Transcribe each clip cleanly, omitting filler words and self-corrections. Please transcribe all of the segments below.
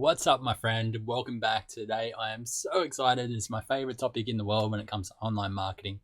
What's up, my friend? Welcome back. Today I am so excited. It's my favorite topic in the world when it comes to online marketing.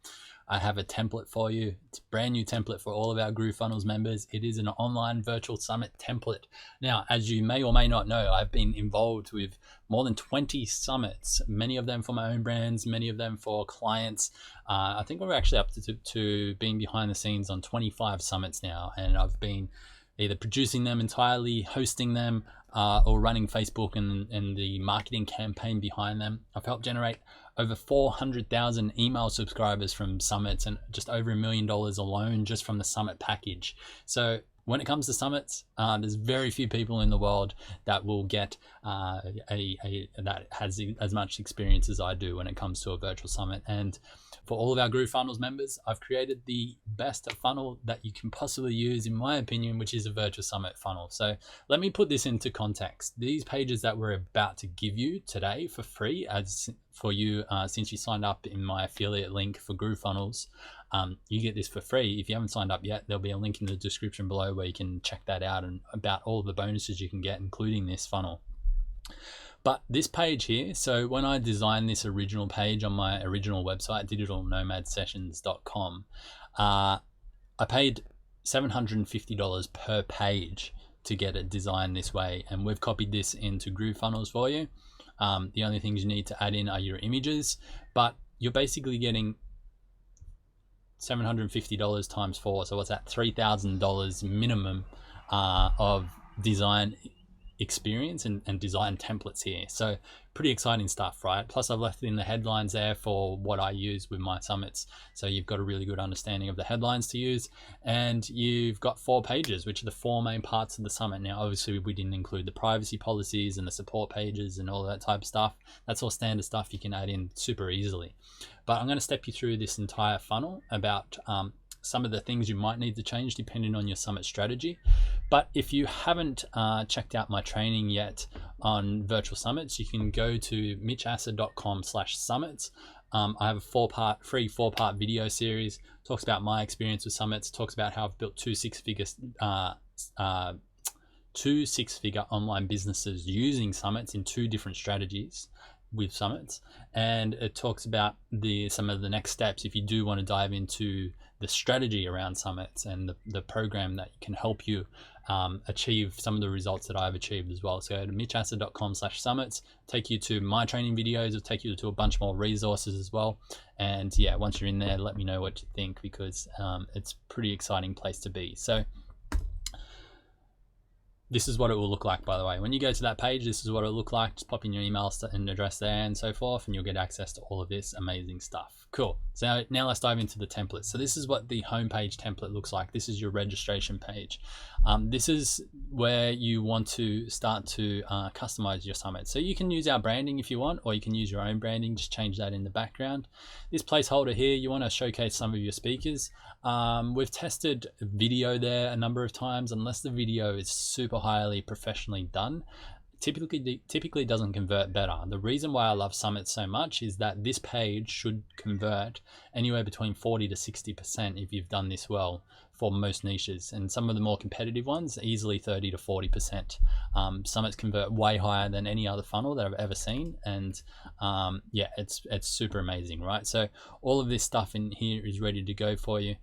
I have a template for you. It's a brand new template for all of our GrooveFunnels members. It is an online virtual summit template. Now, as you may or may not know, I've been involved with more than 20 summits, many of them for my own brands, many of them for clients. I think we're actually up to being behind the scenes on 25 summits now, and I've been either producing them entirely, hosting them, or running Facebook and the marketing campaign behind them. I've helped generate over 400,000 email subscribers from summits and just over $1 million alone just from the summit package. So when it comes to summits, there's very few people in the world that will get that has as much experience as I do when it comes to a virtual summit. And for all of our GrooveFunnels members, I've created the best funnel that you can possibly use, in my opinion, which is a virtual summit funnel. So let me put this into context. These pages that we're about to give you today for free, since you signed up in my affiliate link for GrooveFunnels, you get this for free. If you haven't signed up yet, there'll be a link in the description below where you can check that out and about all of the bonuses you can get, including this funnel. But this page here, so when I designed this original page on my original website, digitalnomadsessions.com, I paid $750 per page to get it designed this way. And we've copied this into GrooveFunnels for you. The only things you need to add in are your images, but you're basically getting $750 times 4. So what's that? $3,000 minimum of design experience and design templates here. So pretty exciting stuff, right? Plus I've left in the headlines there for what I use with my summits, so you've got a really good understanding of the headlines to use. And you've got 4 pages, which are the 4 main parts of the summit. Now obviously we didn't include the privacy policies and the support pages and all that type of stuff. That's all standard stuff you can add in super easily. But I'm going to step you through this entire funnel about some of the things you might need to change depending on your summit strategy. But if you haven't checked out my training yet on virtual summits, you can go to mitchasser.com/summits. I have a free 4-part video series, talks about my experience with summits, talks about how I've built two six-figure online businesses using summits in 2 different strategies with summits. And it talks about some of the next steps if you do want to dive into the strategy around summits and the program that can help you achieve some of the results that I've achieved as well. So go to mitchasser.com/summits, take you to my training videos, it'll take you to a bunch more resources as well. And yeah, once you're in there, let me know what you think, because it's a pretty exciting place to be. So this is what it will look like, by the way. When you go to that page, this is what it'll look like. Just pop in your email and address there and so forth, and you'll get access to all of this amazing stuff. Cool. So now let's dive into the template. So this is what the homepage template looks like. This is your registration page. This is where you want to start to customize your summit. So you can use our branding if you want, or you can use your own branding. Just change that in the background. This placeholder here, you want to showcase some of your speakers. We've tested video there a number of times. Unless the video is super highly professionally done, typically doesn't convert better. The reason why I love summits so much is that this page should convert anywhere between 40 to 60% if you've done this well for most niches, and some of the more competitive ones easily 30 to 40%. Summits convert way higher than any other funnel that I've ever seen, and yeah, it's super amazing, right? So all of this stuff in here is ready to go for you.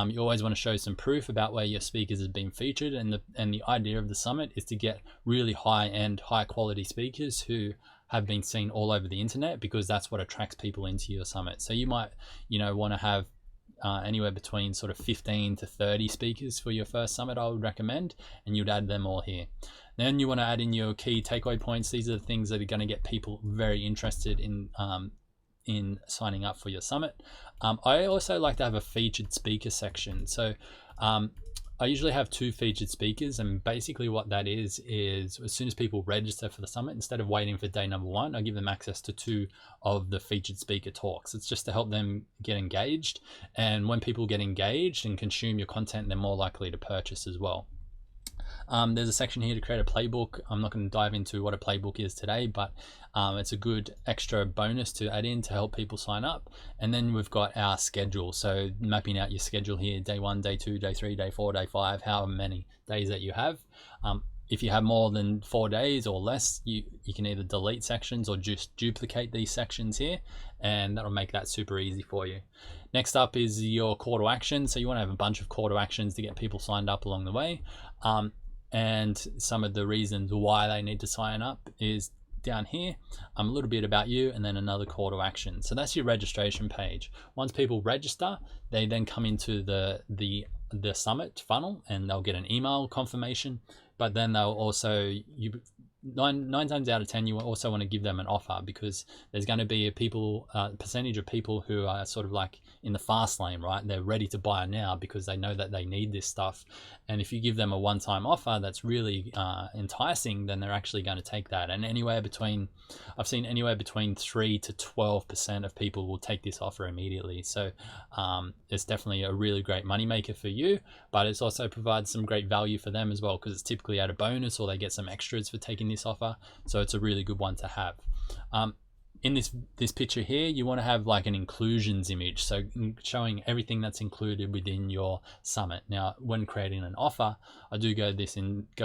You always want to show some proof about where your speakers have been featured, and the idea of the summit is to get really high-end, high-quality speakers who have been seen all over the internet, because that's what attracts people into your summit. So you might, want to have anywhere between sort of 15 to 30 speakers for your first summit, I would recommend, and you'd add them all here. Then you want to add in your key takeaway points. These are the things that are going to get people very interested in signing up for your summit. I also like to have a featured speaker section. So I usually have 2 featured speakers, and basically what that is as soon as people register for the summit, instead of waiting for day number 1, I give them access to 2 of the featured speaker talks. It's just to help them get engaged, and when people get engaged and consume your content, they're more likely to purchase as well. There's a section here to create a playbook. I'm not going to dive into what a playbook is today, but it's a good extra bonus to add in to help people sign up. And then we've got our schedule. So mapping out your schedule here, day 1, day 2, day 3, day 4, day 5, however many days that you have. if you have more than 4 days or less, you can either delete sections or just duplicate these sections here, and that'll make that super easy for you. Next up is your call to action. So you want to have a bunch of call to actions to get people signed up along the way. And some of the reasons why they need to sign up is down here, a little bit about you, and then another call to action. So that's your registration page. Once people register, they then come into the summit funnel, and they'll get an email confirmation, but then they'll also, nine times out of 10, you also want to give them an offer, because there's going to be a percentage of people who are sort of like in the fast lane, right? They're ready to buy now because they know that they need this stuff. And if you give them a one-time offer that's really enticing, then they're actually going to take that. And I've seen anywhere between 3 to 12% of people will take this offer immediately. So it's definitely a really great moneymaker for you, but it's also provides some great value for them as well, because it's typically at a bonus, or they get some extras for taking this offer. So it's a really good one to have. In this picture here, you want to have like an inclusions image, so showing everything that's included within your summit. Now, when creating an offer, I do go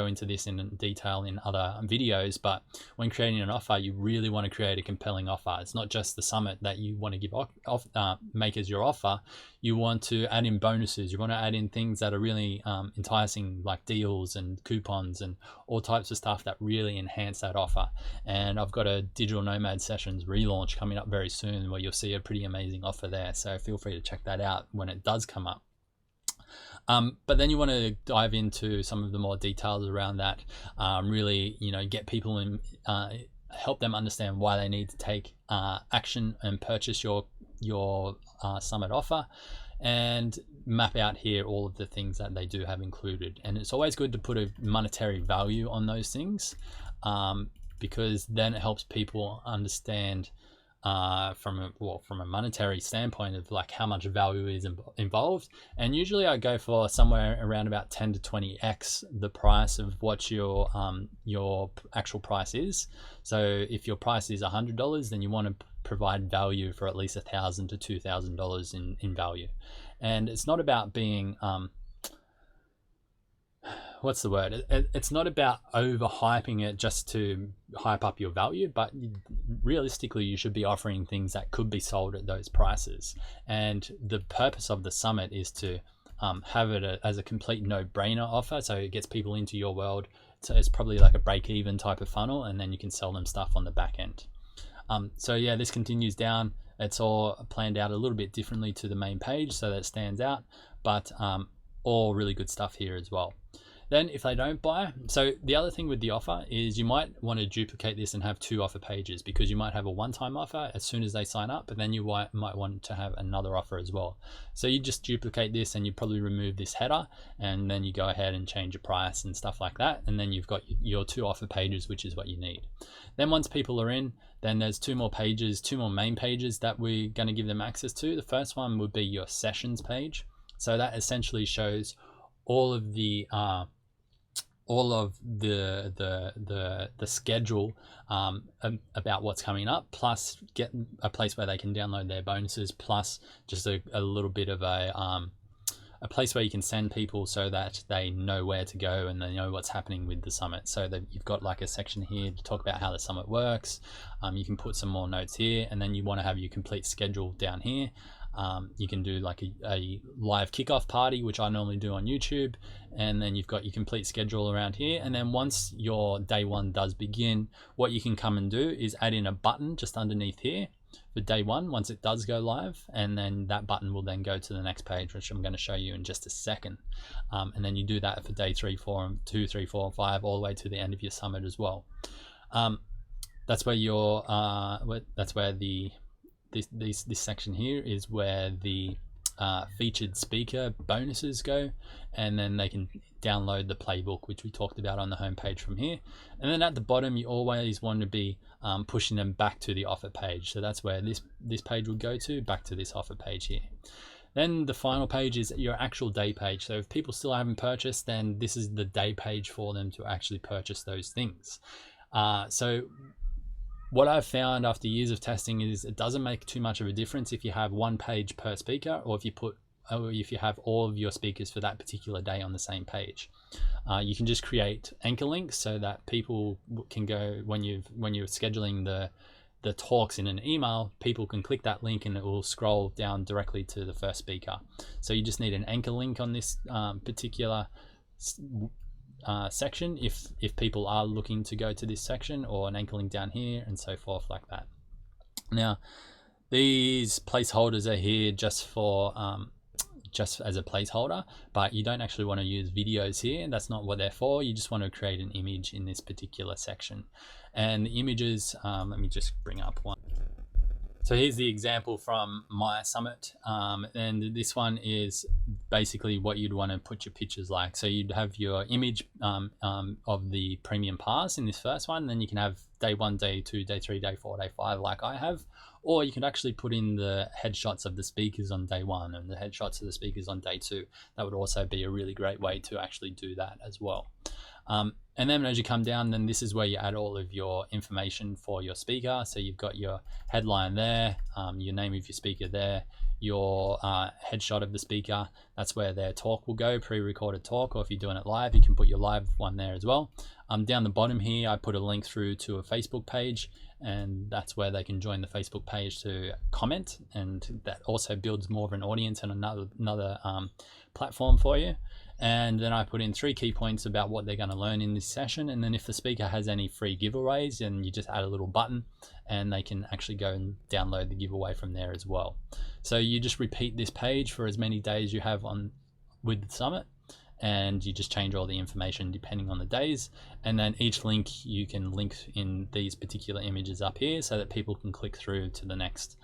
into this in detail in other videos, but when creating an offer, you really want to create a compelling offer. It's not just the summit that you want to make as your offer. You want to add in bonuses. You want to add in things that are really enticing, like deals and coupons and all types of stuff that really enhance that offer. And I've got a Digital Nomad Sessions relaunch coming up very soon, where you'll see a pretty amazing offer there. So feel free to check that out when it does come up. But then you want to dive into some of the more details around that. Really, get people in, help them understand why they need to take action and purchase your summit offer, and map out here all of the things that they do have included. And it's always good to put a monetary value on those things, because then it helps people understand from a monetary standpoint of like how much value is involved. And usually I go for somewhere around about 10 to 20x the price of what your actual price is. So if your price is $100, then you want to provide value for at least $1,000 to $2,000 in value. And it's not about being what's the word? It's not about overhyping it just to hype up your value, but realistically, you should be offering things that could be sold at those prices. And the purpose of the summit is to have it as a complete no-brainer offer, so it gets people into your world. So it's probably like a break-even type of funnel, and then you can sell them stuff on the back end. So yeah, this continues down. It's all planned out a little bit differently to the main page, so that it stands out, but all really good stuff here as well. Then if they don't buy, so the other thing with the offer is you might want to duplicate this and have 2 offer pages, because you might have a one-time offer as soon as they sign up, but then you might want to have another offer as well. So you just duplicate this, and you probably remove this header, and then you go ahead and change your price and stuff like that. And then you've got your 2 offer pages, which is what you need. Then once people are in, then there's 2 more main pages that we're going to give them access to. The first one would be your sessions page. So that essentially shows all of the schedule about what's coming up, plus get a place where they can download their bonuses, plus just a little bit of a place where you can send people so that they know where to go and they know what's happening with the summit. So that you've got like a section here to talk about how the summit works. You can put some more notes here, and then you want to have your complete schedule down here. You can do like a live kickoff party, which I normally do on YouTube, and then you've got your complete schedule around here. And then once your day 1 does begin, what you can come and do is add in a button just underneath here for day 1 once it does go live, and then that button will then go to the next page, which I'm going to show you in just a second. And then you do that for day 3, 4, and 2, 3, 4, and 5, all the way to the end of your summit as well. That's where this section here is where the featured speaker bonuses go, and then they can download the playbook, which we talked about on the homepage from here. And then at the bottom, you always want to be pushing them back to the offer page. So that's where this page will go to, back to this offer page here. Then the final page is your actual day page. So if people still haven't purchased, then this is the day page for them to actually purchase those things. So what I've found after years of testing is it doesn't make too much of a difference if you have 1 page per speaker, or if you put if you have all of your speakers for that particular day on the same page. You can just create anchor links so that people can go, when you're scheduling the talks in an email, people can click that link and it will scroll down directly to the first speaker. So you just need an anchor link on this particular section if people are looking to go to this section, or an anchor link down here and so forth like that. Now, these placeholders are here just for just as a placeholder, but you don't actually want to use videos here. That's not what they're for. You just want to create an image in this particular section. And the images, let me just bring up one. So here's the example from my summit, and this one is basically what you'd want to put your pictures like. So you'd have your image of the premium pass in this first one, then you can have day 1, day 2, day 3, day 4, day 5 like I have, or you could actually put in the headshots of the speakers on day 1 and the headshots of the speakers on day 2. That would also be a really great way to actually do that as well. And then as you come down, then this is where you add all of your information for your speaker. So you've got your headline there, your name of your speaker there, your headshot of the speaker. That's where their talk will go, pre-recorded talk, or if you're doing it live, you can put your live one there as well. Down the bottom here, I put a link through to a Facebook page, and that's where they can join the Facebook page to comment, and that also builds more of an audience and another platform for you. And then I put in 3 key points about what they're going to learn in this session, and then if the speaker has any free giveaways, then you just add a little button and they can actually go and download the giveaway from there as well. So you just repeat this page for as many days you have on with the summit, and you just change all the information depending on the days, and then each link you can link in these particular images up here so that people can click through to the next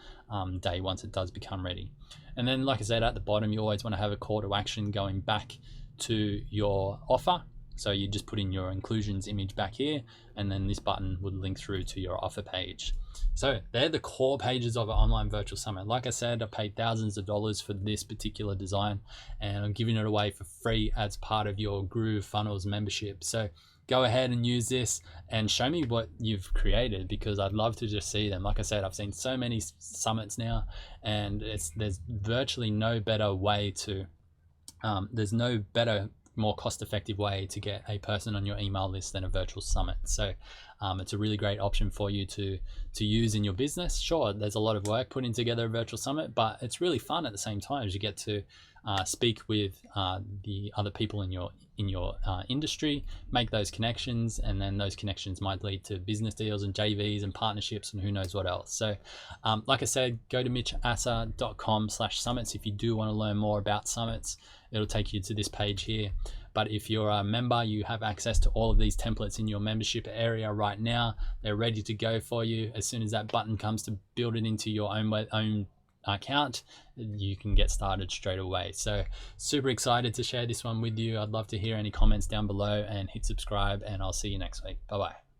day once it does become ready. And then, like I said, at the bottom you always want to have a call to action going back to your offer. So you just put in your inclusions image back here, and then this button would link through to your offer page. So they're the core pages of an online virtual summit. Like I said, I paid thousands of dollars for this particular design, and I'm giving it away for free as part of your GrooveFunnels membership. So go ahead and use this and show me what you've created, because I'd love to just see them. Like I said, I've seen so many summits now, and there's virtually no better way to there's no better, more cost-effective way to get a person on your email list than a virtual summit. So it's a really great option for you to use in your business. Sure, there's a lot of work putting together a virtual summit, but it's really fun at the same time, as you get to speak with the other people in your industry, make those connections, and then those connections might lead to business deals and JVs and partnerships and who knows what else. So like I said, go to mitchasser.com/summits if you do want to learn more about summits. It'll take you to this page here. But if you're a member, you have access to all of these templates in your membership area right now. They're ready to go for you. As soon as that button comes to build it into your own account, you can get started straight away. So super excited to share this one with you. I'd love to hear any comments down below, and hit subscribe, and I'll see you next week. Bye bye.